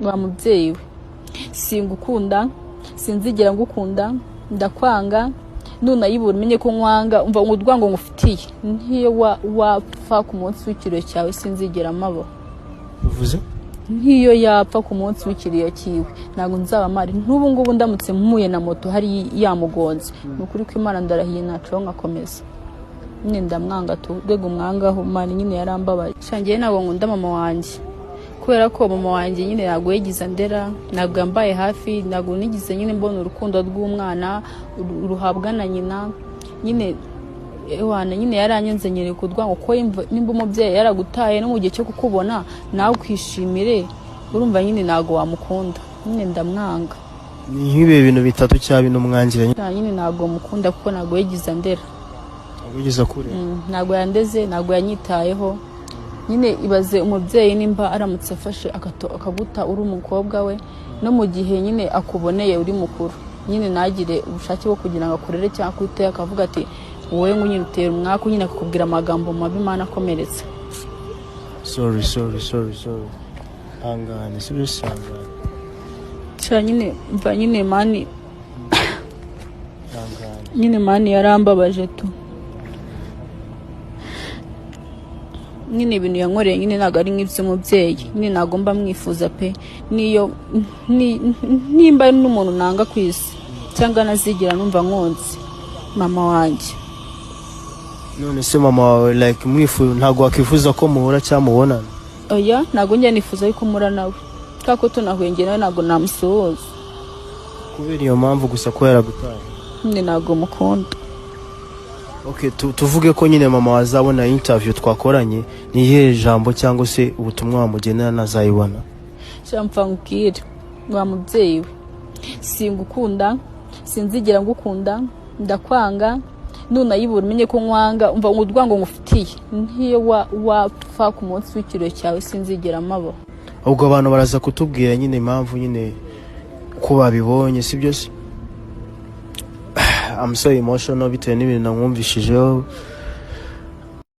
wa mubyeyi we singukunda sinzigera ngukunda ndakwanga nunayibura umenye ko nkwanga umva urwango ngufitiye nkiyo wapfa ku munsi w'ikiriyo cyawe sinzigera mabo uvuze nkiyo yapfa ku munsi w'ikiriyo cyiwe ntago nzaba mari n'ubu ngubu ndamutse mpuye na moto hari yamugonze nukuri ko Imana ndarahiye naco ngakomeza nyine ndamwanga tu rwego umwangaho mani nyine yarambabaye shangiye nabo nkunda mama wanje kubera ko mama wanje nyine yago yegiza ndera nabwo ambaye hafi nago nigize nyine mbona urukundo rw'umwana ruhabwa na nyina nyine ewana nyine yaranyenze nyere kudwango ko nimba umubyeyi yaragutaye no mu gihe cyo kukubona nawe kwishimire urumva nyine nago wamukunda nyine ndamwanga ni nk'ibe bintu bitatu cyabi n'umwangira nyine nago mukunda kuko nago yegiza ndera ugize kure nago yandeze nago yanyitayeho nyine ibaze umubyeyi nimba aramutse afashe akaguta uri umukobwa we no mu gihe nyine akuboneye uri mukuru nyine nagire ubushake bwo kugira ngo akorere cyangwa kwiteye akavuga ati wowe ngo nyine utera umwaka nyine akakubwira amagambo mabi Imana akomeretse sorry angane sibisanga cha nyine mva nyine mani nyine mani yarambabaje tu nyine ibintu yankoreye nyine nago ari nk'iby'umubyeyi nyine nagomba mwifuza pe niyo nimba n'umuntu nanga kwisi cyangwa nazigira numva nkonzi mama wanje none se mama wawe like mwifuza ntago wakifuza ko muhura cyamubonana oya nago njye nifuza yuko mura nawe kako tunahwenge nawe nago namusohoza kubera iyo mpamvu gusa ko yaragutaye nyine nago mukunda. Okay, tuvuge ko nyine mama wazabona interview twakoranye ni ihe jambo cyangwa se ubutumwa wamugenera nazayibona cyamfa ngukire wa mubyeyi we singukunda sinzigera ngukunda ndakwanga nunayibura umenye ko nkwanga umva urwango ngufitiye nkiyo wapfa ku munsi w'ikiriyo cyawe sinzigera mabo ubwo abantu baraza kutubwira nyine impamvu nyine ko babibonye sibyo se I'm so emotional bitewe n'ibintu namwumvishijeho